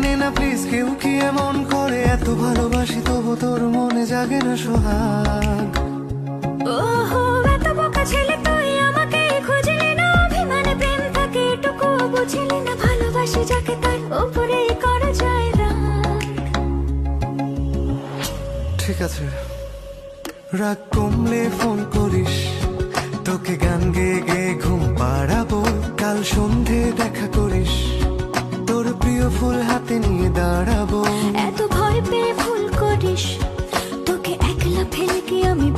নে না প্লিজ, কেউ কি এমন করে? এত ভালোবাসি তবু তোর মনে জাগে না সোহাগ। ওহো এত বোকা ছেলে তুই, আমাকে খুঁজলি না, অভিমানে প্রেম থাকে এটুকু বুঝলি না, ভালোবাসি যাকে তার উপরে করা যায় রাগ। ঠিক আছে, রাগ কমলে ফোন করিস, তোকে গান গেয়ে গেয়ে ঘুম পাড়াবো। কাল সন্ধে দেখা করিস, তোর প্রিয় ফুল হাতে নিয়ে দাঁড়াবো। এত ভয় পেয়ে ভুল করিস, তোকে একলা ফেলে কি আমি